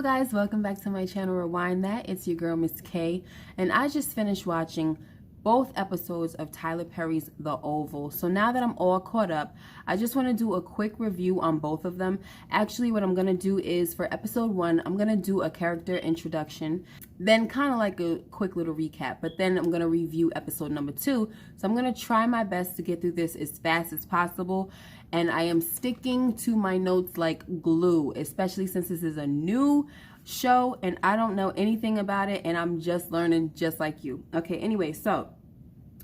guys, welcome back to my channel Rewind That. It's your girl Miss K, and I just finished watching both episodes of Tyler Perry's The Oval. So now that I'm all caught up, I just want to do a quick review on both of them. Actually, what I'm going to do is for episode 1, I'm going to do a character introduction, then kind of like a quick little recap, but then I'm going to review episode number 2. So I'm going to try my best to get through this as fast as possible, and I am sticking to my notes like glue, especially since this is a new show and I don't know anything about it and I'm just learning just like you. Okay, anyway, so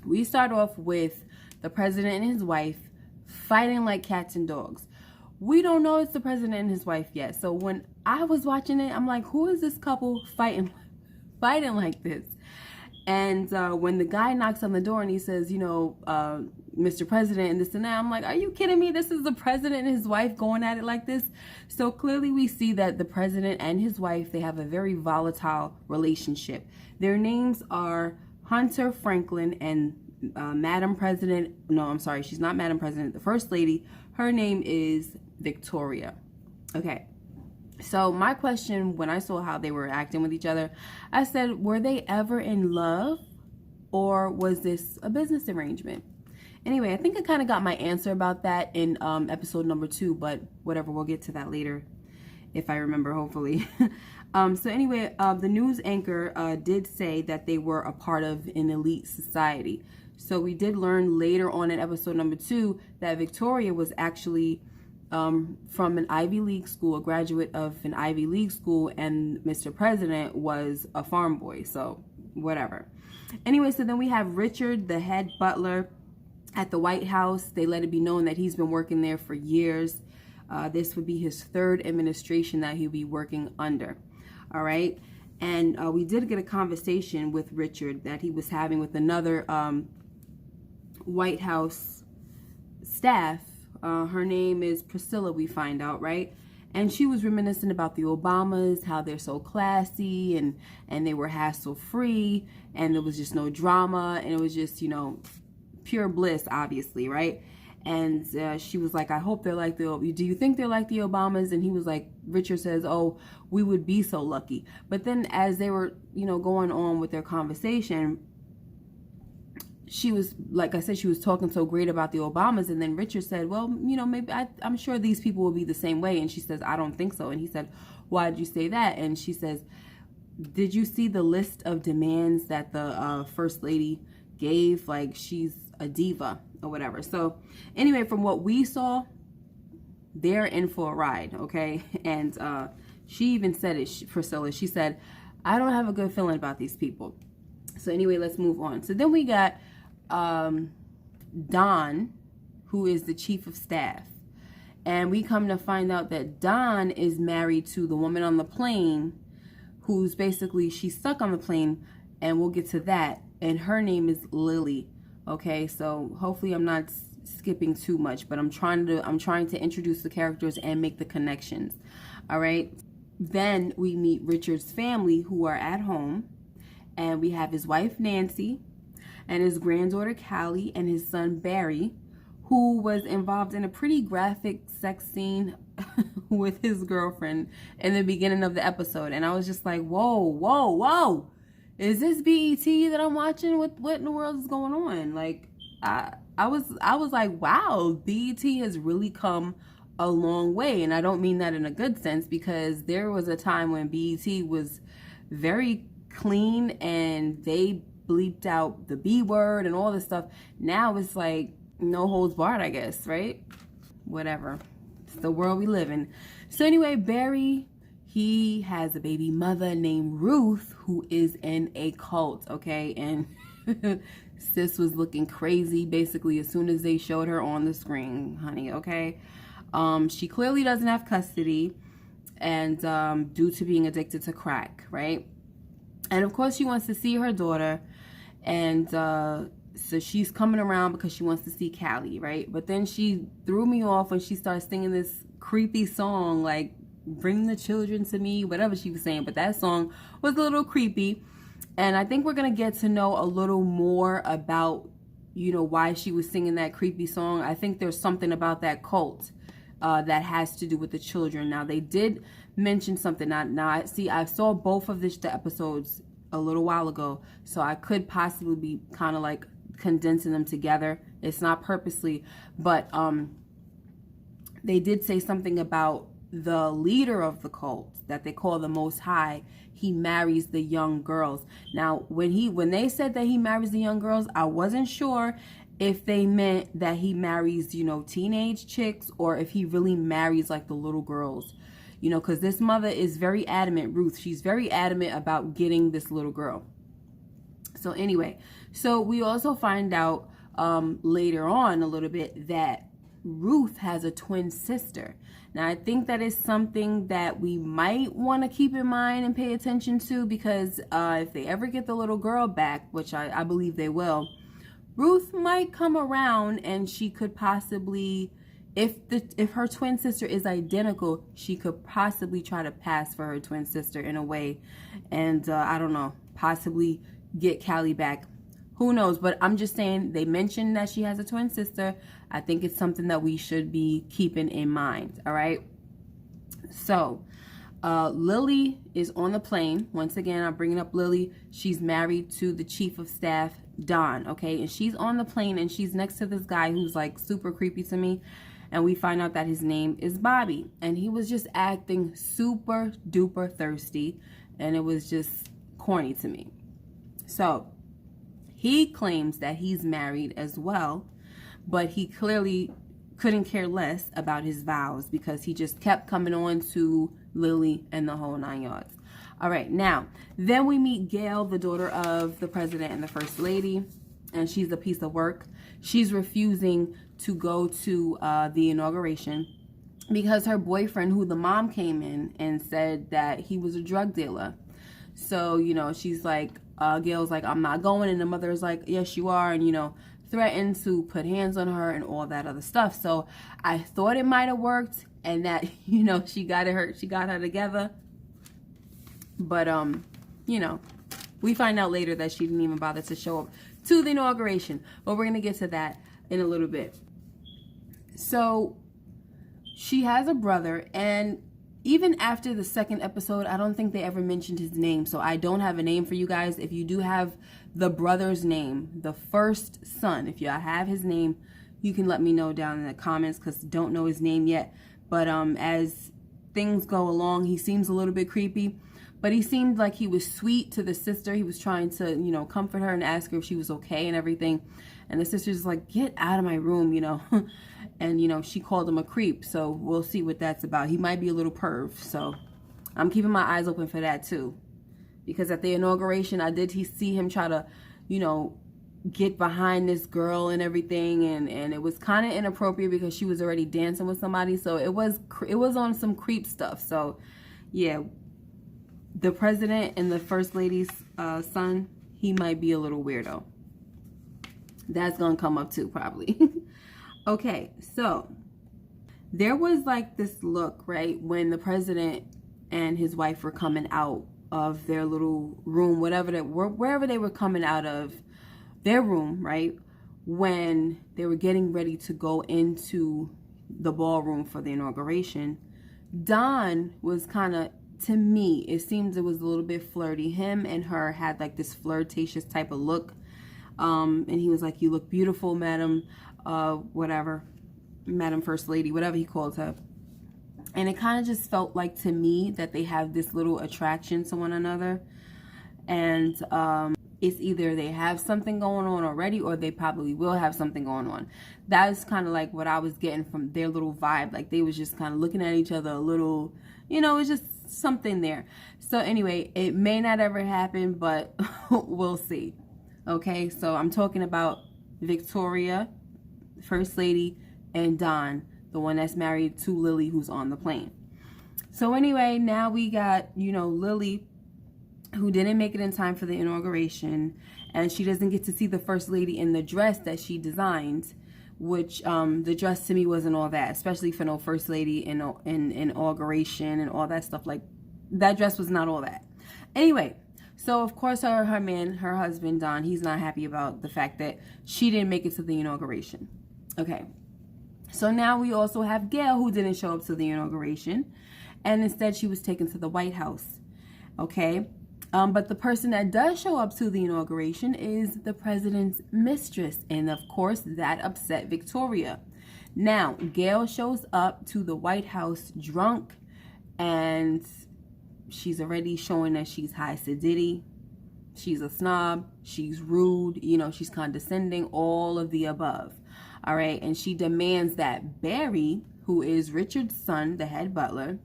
we start off with the president and his wife fighting like cats and dogs. We don't know it's the president and his wife yet. So when I was watching it, I'm like, who is this couple fighting like this? And when the guy knocks on the door and he says, Mr. President and this and that, I'm like, are you kidding me? This is the president and his wife going at it like this? So clearly we see that the president and his wife, they have a very volatile relationship. Their names are Hunter Franklin and Madam President. No, I'm sorry, she's not Madam President. The First Lady, her name is Victoria. Okay. So my question when I saw how they were acting with each other, I said, were they ever in love or was this a business arrangement? Anyway, I think I kind of got my answer about that in episode number 2, but whatever, we'll get to that later if I remember, hopefully. So anyway, the news anchor did say that they were a part of an elite society. So we did learn later on in episode number 2 that Victoria was actually from an Ivy League school, a graduate of an Ivy League school, and Mr. President was a farm boy, so whatever. Anyway, so then we have Richard, the head butler at the White House. They let it be known that he's been working there for years. This would be his 3rd administration that he'll be working under. All right. And we did get a conversation with Richard that he was having with another White House staff. Her name is Priscilla, we find out, right? And she was reminiscing about the Obamas, how they're so classy and they were hassle-free and there was just no drama and it was just, pure bliss, obviously, right? And she was like, I hope they're like do you think they're like the Obamas? And he was like, Richard says, oh, we would be so lucky. But then as they were, going on with their conversation, she was, like I said, she was talking so great about the Obamas. And then Richard said, well, maybe I'm sure these people will be the same way. And she says, I don't think so. And he said, why did you say that? And she says, did you see the list of demands that the First Lady gave? Like, she's a diva or whatever. So anyway, from what we saw, they're in for a ride. Okay. And she even said it, Priscilla, she said, I don't have a good feeling about these people. So anyway, let's move on. So then we got Don, who is the chief of staff, and we come to find out that Don is married to the woman on the plane, who's basically, she's stuck on the plane, and we'll get to that, and her name is Lily. Okay, so hopefully I'm not skipping too much, but I'm trying to introduce the characters and make the connections. All right, then we meet Richard's family, who are at home, and we have his wife Nancy and his granddaughter Callie and his son Barry, who was involved in a pretty graphic sex scene with his girlfriend in the beginning of the episode. And I was just like, whoa, is this BET that I'm watching? What in the world is going on? Like, I was like, wow, BET has really come a long way. And I don't mean that in a good sense, because there was a time when BET was very clean and they bleeped out the B word and all this stuff. Now it's like no holds barred, I guess, right? Whatever. It's the world we live in. So anyway, Barry, he has a baby mother named Ruth, who is in a cult, okay? And sis was looking crazy basically as soon as they showed her on the screen, honey, okay? She clearly doesn't have custody, and due to being addicted to crack, right? And of course she wants to see her daughter, and so she's coming around because she wants to see Callie, right? But then she threw me off when she started singing this creepy song, like, bring the children to me, whatever she was saying. But that song was a little creepy, and I think we're going to get to know a little more about, why she was singing that creepy song. I think there's something about that cult that has to do with the children. Now, they did mention something. Now I saw both of the episodes a little while ago, so I could possibly be kind of like condensing them together. It's not purposely, but they did say something about the leader of the cult that they call the Most High. He marries the young girls. Now, when they said that he marries the young girls, I wasn't sure if they meant that he marries, you know, teenage chicks, or if he really marries like the little girls, you know, because this mother is very adamant, Ruth. She's very adamant about getting this little girl. So anyway, so we also find out later on a little bit that Ruth has a twin sister. Now, I think that is something that we might want to keep in mind and pay attention to, because if they ever get the little girl back, which I believe they will, Ruth might come around, and she could possibly, if her twin sister is identical, she could possibly try to pass for her twin sister in a way, and I don't know, possibly get Callie back. Who knows? But I'm just saying, they mentioned that she has a twin sister. I think it's something that we should be keeping in mind. All right. So Lily is on the plane. Once again, I'm bringing up Lily. She's married to the chief of staff, Don. Okay. And she's on the plane, and she's next to this guy who's like super creepy to me. And we find out that his name is Bobby. And he was just acting super duper thirsty. And it was just corny to me. So he claims that he's married as well, but he clearly couldn't care less about his vows, because he just kept coming on to Lily and the whole 9 yards. All right, now, then we meet Gail, the daughter of the president and the first lady, and she's a piece of work. She's refusing to go to the inauguration because her boyfriend, who the mom came in and said that he was a drug dealer. So, you know, she's like, Gail's like, I'm not going. And the mother's like, yes, you are. And, you know, threatened to put hands on her and all that other stuff. So I thought it might have worked, and that, you know, she got her together. But, you know, we find out later that she didn't even bother to show up to the inauguration. But we're going to get to that in a little bit. So she has a brother, and even after the second episode, I don't think they ever mentioned his name. So I don't have a name for you guys. If you do have the brother's name, the first son, if you have his name, you can let me know down in the comments, because don't know his name yet. But as things go along, he seems a little bit creepy. But he seemed like he was sweet to the sister. He was trying to, you know, comfort her and ask her if she was okay and everything. And the sister's like, get out of my room, you know. And, you know, she called him a creep. So we'll see what that's about. He might be a little perv. So I'm keeping my eyes open for that too. Because at the inauguration, I did see him try to, you know, get behind this girl and everything. And it was kind of inappropriate because she was already dancing with somebody. So it was on some creep stuff. So, yeah, the president and the first lady's son, he might be a little weirdo. That's going to come up too, probably. Okay, so there was like this look, right, when the president and his wife were coming out of their little room, wherever they were coming out of their room, right, when they were getting ready to go into the ballroom for the inauguration. Don was kind of, to me, it seems it was a little bit flirty. Him and her had like this flirtatious type of look. And he was like, you look beautiful, madam, whatever, madam first lady, whatever he called her. And it kind of just felt like to me that they have this little attraction to one another. And it's either they have something going on already, or they probably will have something going on. That's kind of like what I was getting from their little vibe. Like they was just kind of looking at each other a little, you know, it's just something there. So anyway, it may not ever happen, but we'll see. Okay, so I'm talking about Victoria, First Lady, and Don, the one that's married to Lily, who's on the plane. So anyway, now we got, you know, Lily, who didn't make it in time for the inauguration, and she doesn't get to see the First Lady in the dress that she designed, which the dress to me wasn't all that, especially for no First Lady in inauguration and all that stuff. Like, that dress was not all that. Anyway, so of course her husband, Don, he's not happy about the fact that she didn't make it to the inauguration. Okay. So now we also have Gail, who didn't show up to the inauguration, and instead she was taken to the White House. Okay, but the person that does show up to the inauguration is the president's mistress, and of course that upset Victoria. Now Gail shows up to the White House drunk, and she's already showing that she's high sedity, she's a snob, she's rude, you know, she's condescending, all of the above. All right, and she demands that Barry, who is Richard's son, the head butler,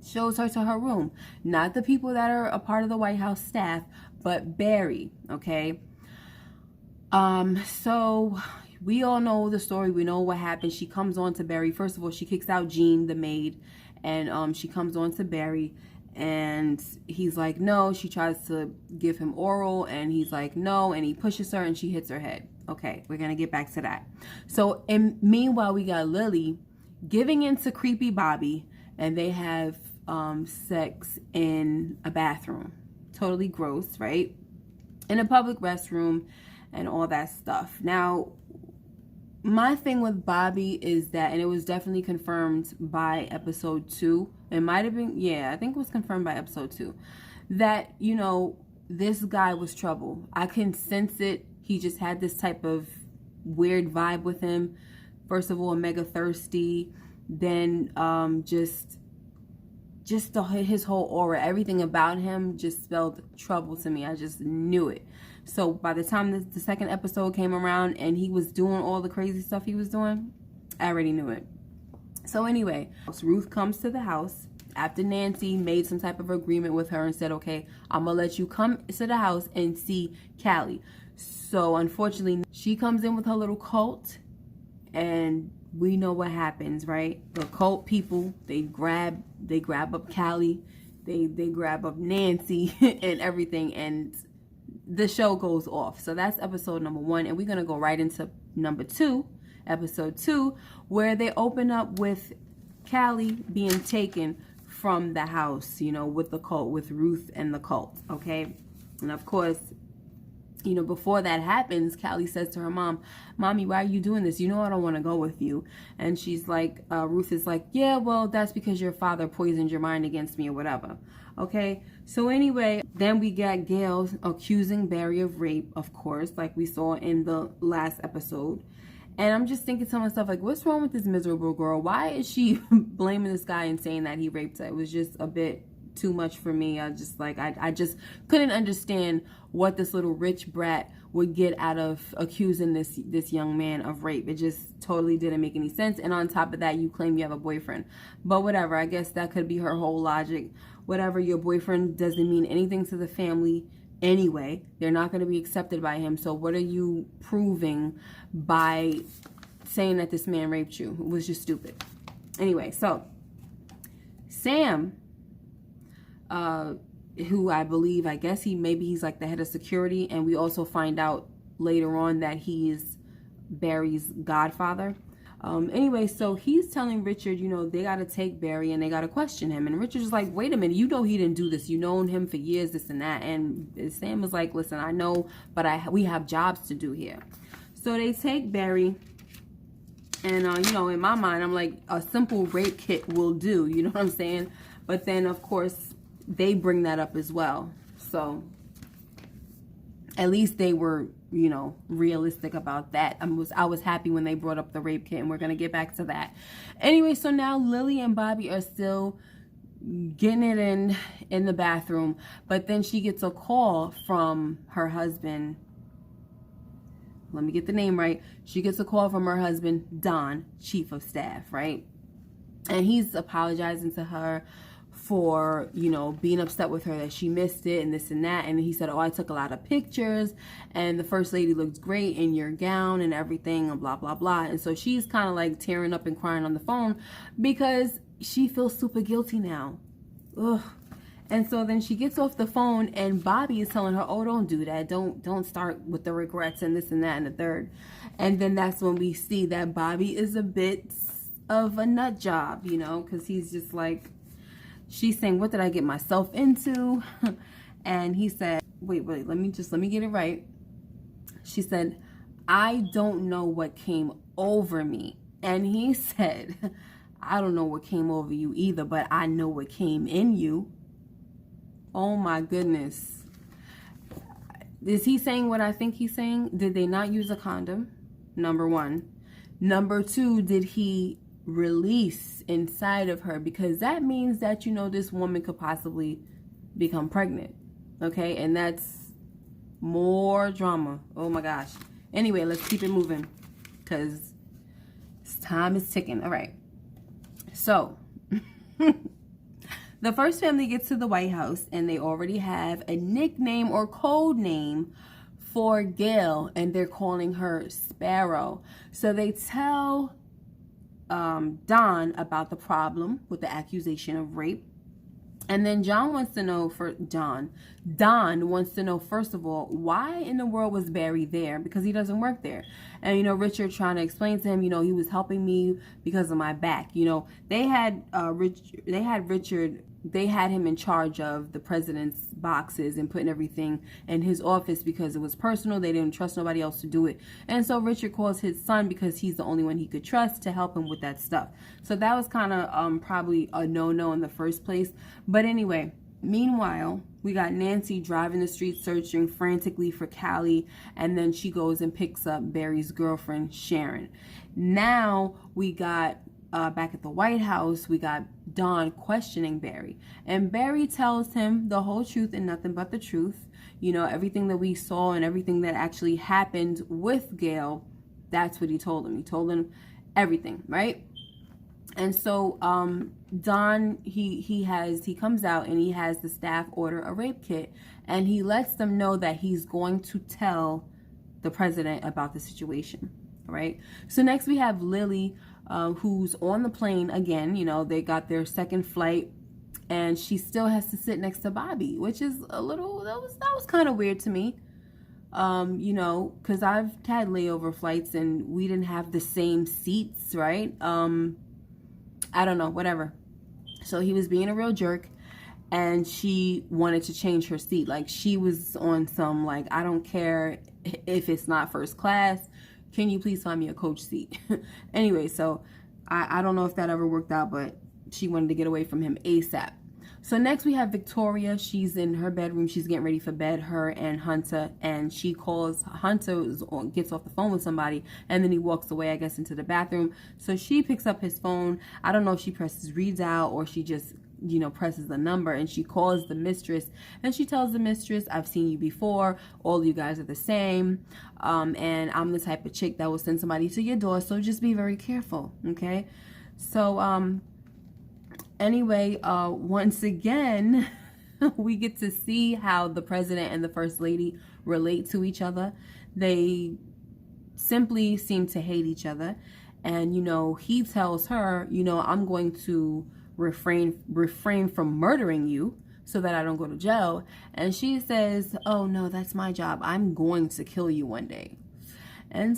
shows her to her room. Not the people that are a part of the White House staff, but Barry, okay? So we all know the story. We know what happened. She comes on to Barry. First of all, she kicks out Jean, the maid, and she comes on to Barry, and he's like, no. She tries to give him oral, and he's like, no, and he pushes her, and she hits her head. Okay, we're gonna get back to that. So, and meanwhile, we got Lily giving in to creepy Bobby, and they have sex in a bathroom. Totally gross, right? In a public restroom and all that stuff. Now, my thing with Bobby is that, and it was definitely confirmed by episode 2. It might have been, yeah, I think it was confirmed by episode 2. That, you know, this guy was trouble. I can sense it. He just had this type of weird vibe with him. First of all, mega thirsty. Then just his whole aura, everything about him just spelled trouble to me. I just knew it. So by the time the second episode came around and he was doing all the crazy stuff he was doing, I already knew it. So anyway, Ruth comes to the house after Nancy made some type of agreement with her and said, okay, I'm gonna let you come to the house and see Callie. So unfortunately, she comes in with her little cult, and we know what happens, right? The cult people, they grab up Callie, they grab up Nancy and everything, and the show goes off. So that's episode number 1, and we're gonna go right into number 2, episode 2, where they open up with Callie being taken from the house, you know, with the cult, with Ruth and the cult, okay? And of course, you know, before that happens, Callie says to her mom, Mommy, why are you doing this? You know I don't want to go with you. And she's like, Ruth is like, yeah, well, that's because your father poisoned your mind against me or whatever. Okay, so anyway, then we got Gail accusing Barry of rape, of course, like we saw in the last episode. And I'm just thinking to myself, like, what's wrong with this miserable girl? Why is she blaming this guy and saying that he raped her? It was just a bit too much for me. I just couldn't understand what this little rich brat would get out of accusing this young man of rape. It just totally didn't make any sense. And on top of that, you claim you have a boyfriend. But whatever, I guess that could be her whole logic. Whatever, your boyfriend doesn't mean anything to the family anyway. They're not going to be accepted by him. So what are you proving by saying that this man raped you? It was just stupid. Anyway, so Sam, who I believe, I guess he's like the head of security, and we also find out later on that he is Barry's godfather. Anyway, so he's telling Richard, you know, they got to take Barry and they got to question him. And Richard's like, wait a minute, you know he didn't do this. You known him for years, this and that. And Sam was like, listen, I know, but we have jobs to do here. So they take Barry, and, you know, in my mind, I'm like, a simple rape kit will do. You know what I'm saying? But then, of course, they bring that up as well. So at least they were, you know, realistic about that. I was happy when they brought up the rape kit, and we're going to get back to that. Anyway, so now Lily and Bobby are still getting it in the bathroom, but then she gets a call from her husband. Let me get the name right. She gets a call from her husband, Don, chief of staff, right? And he's apologizing to her for, you know, being upset with her that she missed it and this and that. And he said, oh, I took a lot of pictures and the first lady looked great in your gown and everything and blah, blah, blah. And so she's kind of like tearing up and crying on the phone because she feels super guilty now. Ugh. And so then she gets off the phone and Bobby is telling her, oh, don't do that. Don't start with the regrets and this and that and the third. And then that's when we see that Bobby is a bit of a nut job, you know, because he's just like, she's saying, what did I get myself into? And he said, wait, let me get it right. She said, I don't know what came over me. And he said, I don't know what came over you either, but I know what came in you. Oh my goodness. Is he saying what I think he's saying? Did they not use a condom? Number one. Number two, did he release inside of her? Because that means that, you know, this woman could possibly become pregnant. Okay? And that's more drama. Oh my gosh. Anyway, let's keep it moving, because time is ticking. All right. So, the first family gets to the White House, and they already have a nickname or code name for Gail, and they're calling her Sparrow. So they tell Don about the problem with the accusation of rape. And then Don wants to know, first of all, why in the world was Barry there? Because he doesn't work there. And, you know, Richard trying to explain to him, you know, he was helping me because of my back. You know, they had him in charge of the president's boxes and putting everything in his office because it was personal. They didn't trust nobody else to do it. And so Richard calls his son, because he's the only one he could trust, to help him with that stuff. So that was kind of probably a no-no in the first place. But anyway, meanwhile, we got Nancy driving the streets searching frantically for Callie, and then she goes and picks up Barry's girlfriend, Sharon. Now we got back at the White House, we got Don questioning Barry, and Barry tells him the whole truth and nothing but the truth. You know, everything that we saw and everything that actually happened with Gail, that's what he told him. He told him everything, right? And so Don, he comes out and he has the staff order a rape kit, and he lets them know that he's going to tell the president about the situation, right? So next we have Lily, who's on the plane again. You know, they got their second flight, and she still has to sit next to Bobby, which is a little, that was kind of weird to me. You know, because I've had layover flights and we didn't have the same seats, right? I don't know, whatever. So he was being a real jerk, and she wanted to change her seat. Like, she was on some, like, I don't care if it's not first class. Can you please find me a coach seat? Anyway, so I don't know if that ever worked out, but she wanted to get away from him ASAP. So next we have Victoria. She's in her bedroom. She's getting ready for bed, her and Hunter. And she calls, Hunter gets off the phone with somebody, and then he walks away, I guess, into the bathroom. So she picks up his phone. I don't know if she presses reads out or she just, you know, presses the number, and she calls the mistress, and she tells the mistress, I've seen you before. All you guys are the same. And I'm the type of chick that will send somebody to your door. So just be very careful. Okay. So, anyway, once again, we get to see how the president and the first lady relate to each other. They simply seem to hate each other. And, you know, he tells her, you know, I'm going to refrain from murdering you so that I don't go to jail. And she says, oh no, that's my job. I'm going to kill you one day. And,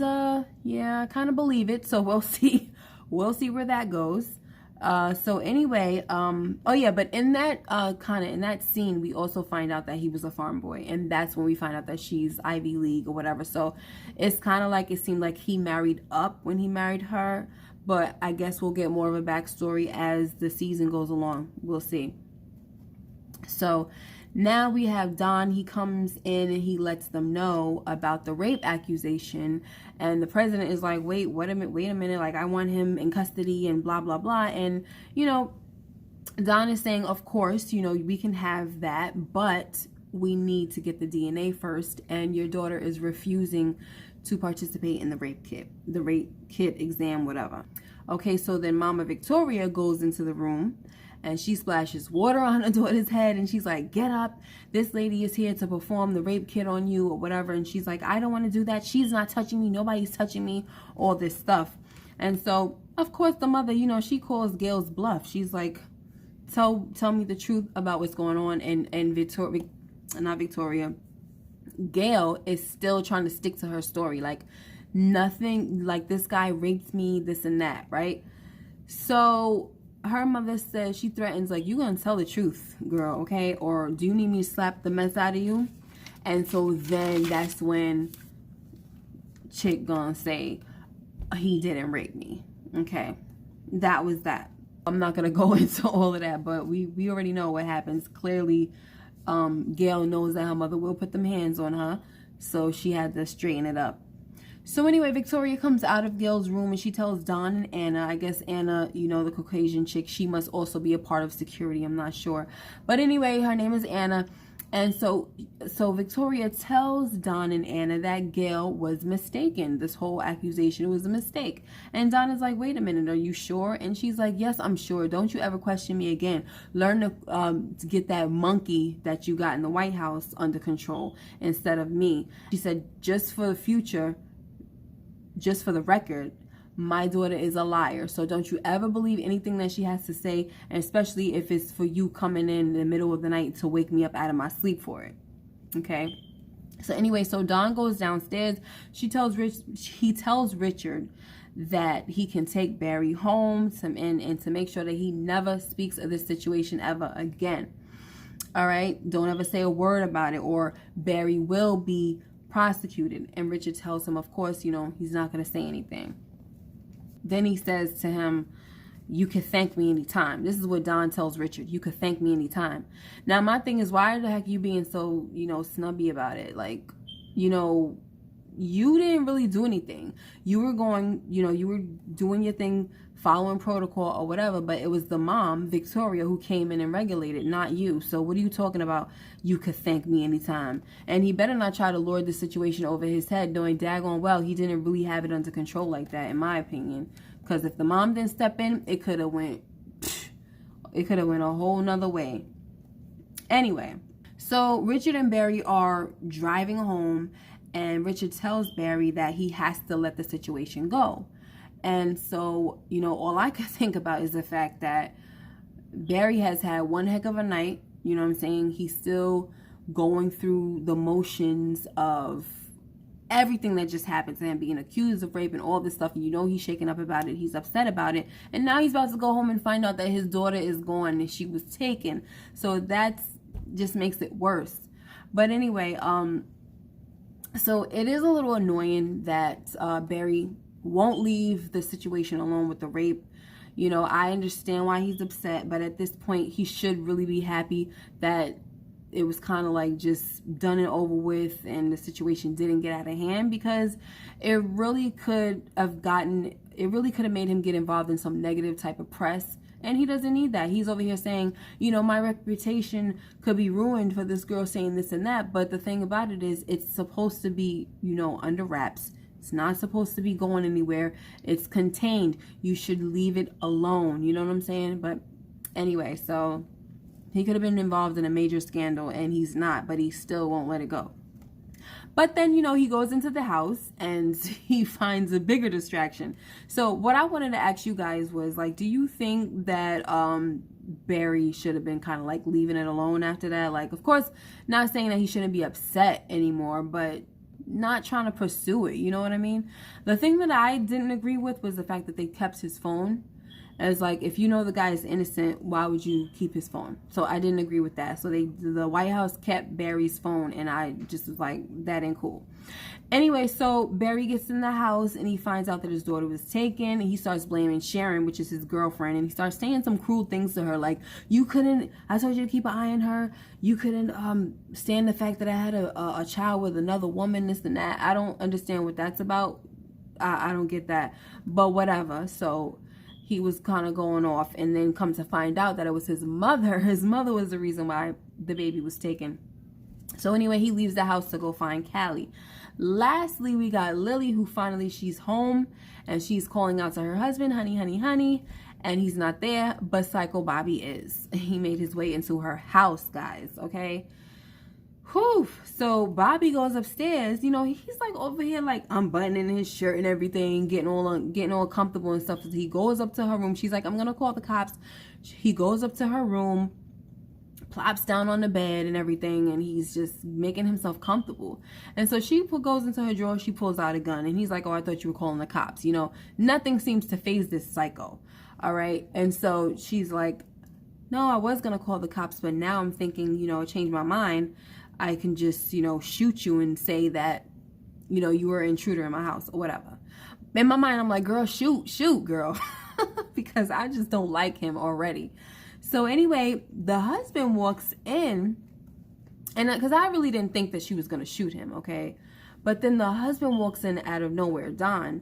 yeah, I kind of believe it. So we'll see. We'll see where that goes. So anyway, oh yeah, but in that in that scene, we also find out that he was a farm boy, and that's when we find out that she's Ivy League or whatever. So it's kind of like, it seemed like he married up when he married her, but I guess we'll get more of a backstory as the season goes along. We'll see. So now we have Don. He comes in and he lets them know about the rape accusation. And the president is like, wait a minute. Like, I want him in custody and blah, blah, blah. And, you know, Don is saying, of course, you know, we can have that, but we need to get the DNA first. And your daughter is refusing to participate in the rape kit exam, whatever. Okay, so then Mama Victoria goes into the room, and she splashes water on her daughter's head, and she's like, get up. This lady is here to perform the rape kit on you or whatever. And she's like, I don't want to do that. She's not touching me. Nobody's touching me. All this stuff. And so, of course, the mother, you know, she calls Gail's bluff. She's like, tell me the truth about what's going on. And Gail is still trying to stick to her story. Like, nothing, like, this guy raped me, this and that, right? So her mother says, she threatens, like, you gonna tell the truth, girl, okay? Or do you need me to slap the mess out of you? And so then that's when Chick gonna say, he didn't rape me. Okay, that was that. I'm not gonna go into all of that, but we already know what happens. Clearly, Gail knows that her mother will put them hands on her, so she had to straighten it up. So anyway, Victoria comes out of Gail's room and she tells Don and Anna, I guess Anna, you know, the Caucasian chick, she must also be a part of security, I'm not sure. But anyway, her name is Anna. And so Victoria tells Don and Anna that Gail was mistaken. This whole accusation was a mistake. And Don is like, wait a minute, are you sure? And she's like, yes, I'm sure. Don't you ever question me again. Learn to get that monkey that you got in the White House under control instead of me. She said, just for the future, just for the record, my daughter is a liar. So don't you ever believe anything that she has to say, and especially if it's for you coming in the middle of the night to wake me up out of my sleep for it. Okay? So anyway, so Dawn goes downstairs. He tells Richard that he can take Barry home and to make sure that he never speaks of this situation ever again. All right? Don't ever say a word about it or Barry will be prosecuted. And Richard tells him, of course, you know, he's not going to say anything. Then he says to him, you can thank me anytime. This is what Don tells Richard. You could thank me anytime. Now, my thing is, why the heck you being so, you know, snubby about it? Like, you know, you didn't really do anything. You were going, you know, you were doing your thing, following protocol or whatever, but it was the mom, Victoria, who came in and regulated, not you. So what are you talking about? You could thank me anytime. And he better not try to lord the situation over his head, knowing daggone well he didn't really have it under control like that, in my opinion. Because if the mom didn't step in, it could have went a whole nother way. Anyway, so Richard and Barry are driving home, and Richard tells Barry that he has to let the situation go. And so, you know, all I could think about is the fact that Barry has had one heck of a night. You know what I'm saying? He's still going through the motions of everything that just happened to him, being accused of rape and all this stuff. And you know he's shaken up about it. He's upset about it. And now he's about to go home and find out that his daughter is gone and she was taken. So that's just makes it worse. But anyway, so it is a little annoying that Barry won't leave the situation alone with the rape. You know, I understand why he's upset, but at this point he should really be happy that it was kind of like just done and over with and the situation didn't get out of hand, because it really could have made him get involved in some negative type of press, and he doesn't need that. He's over here saying, you know, my reputation could be ruined for this girl saying this and that, but the thing about it is it's supposed to be, you know, under wraps. It's not supposed to be going anywhere. It's contained. You should leave it alone. You know what I'm saying? But anyway, so he could have been involved in a major scandal, and he's not, but he still won't let it go. But then, you know, he goes into the house and he finds a bigger distraction. So what I wanted to ask you guys was, like, do you think that Barry should have been kind of like leaving it alone after that? Like, of course, not saying that he shouldn't be upset anymore, but not trying to pursue it, you know what I mean? The thing that I didn't agree with was the fact that they kept his phone. As like, if you know the guy is innocent, why would you keep his phone? So I didn't agree with that. So the White House kept Barry's phone, and I just was like, that ain't cool. Anyway, so Barry gets in the house and he finds out that his daughter was taken, and he starts blaming Sharon, which is his girlfriend, and he starts saying some cruel things to her, like, I told you to keep an eye on her, you couldn't stand the fact that I had a child with another woman, this and that. I don't understand what that's about. I don't get that, but whatever. So he was kind of going off, and then come to find out that it was his mother. His mother was the reason why the baby was taken. So anyway, he leaves the house to go find Callie. Lastly, we got Lily, who finally, she's home, and she's calling out to her husband, honey, honey, honey, and he's not there, but Psycho Bobby is. He made his way into her house, guys, okay? Whew. So Bobby goes upstairs. You know, he's like over here, like unbuttoning his shirt and everything, getting all comfortable and stuff. So he goes up to her room. She's like, I'm gonna call the cops. He goes up to her room, plops down on the bed and everything, and he's just making himself comfortable. And so she goes into her drawer. She pulls out a gun, and he's like, oh, I thought you were calling the cops. You know, nothing seems to faze this psycho. All right. And so she's like, no, I was gonna call the cops, but now I'm thinking, you know, I changed my mind. I can just, you know, shoot you and say that, you know, you were an intruder in my house or whatever. In my mind, I'm like, girl, shoot, girl. Because I just don't like him already. So anyway, the husband walks in, and because I really didn't think that she was going to shoot him, okay? But then the husband walks in out of nowhere, Don,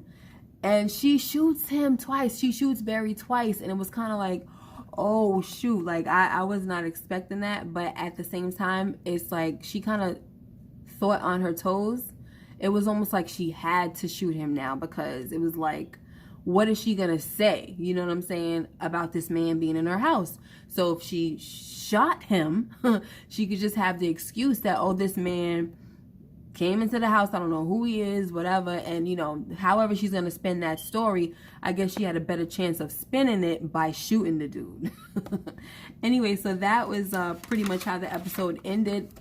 and she shoots him twice. She shoots Barry twice, and it was kind of like, oh, shoot. Like, I was not expecting that, but at the same time, it's like she kind of thought on her toes. It was almost like she had to shoot him now, because it was like, what is she going to say, you know what I'm saying, about this man being in her house? So if she shot him, she could just have the excuse that, oh, this man came into the house, I don't know who he is, whatever, and, you know, however she's going to spin that story, I guess she had a better chance of spinning it by shooting the dude. Anyway, so that was pretty much how the episode ended.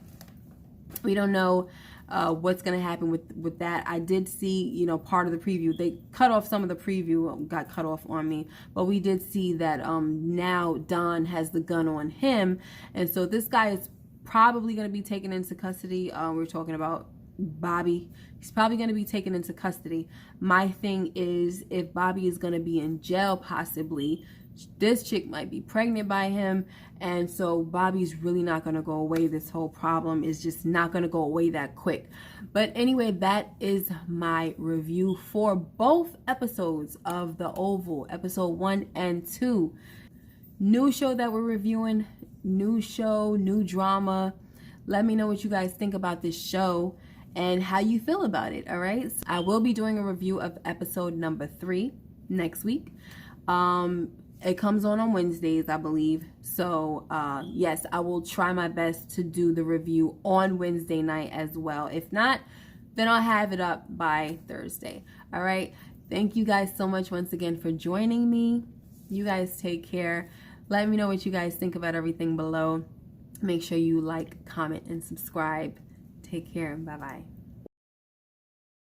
We don't know what's going to happen with that. I did see, you know, part of the preview. They cut off some of the preview, got cut off on me, but we did see that now Don has the gun on him, and so this guy is probably going to be taken into custody. We're talking about Bobby. He's probably going to be taken into custody. My thing is, if Bobby is going to be in jail, possibly, this chick might be pregnant by him, and so Bobby's really not going to go away. This whole problem is just not going to go away that quick. But anyway, that is my review for both episodes of The Oval, episode 1 and 2. New show that we're reviewing, new show, new drama. Let me know what you guys think about this show and how you feel about it. All right, so I will be doing a review of episode number 3 next week. It comes on Wednesdays, I believe. So, yes, I will try my best to do the review on Wednesday night as well. If not, then I'll have it up by Thursday. All right. Thank you guys so much once again for joining me. You guys take care. Let me know what you guys think about everything below. Make sure you like, comment, and subscribe. Take care and bye-bye.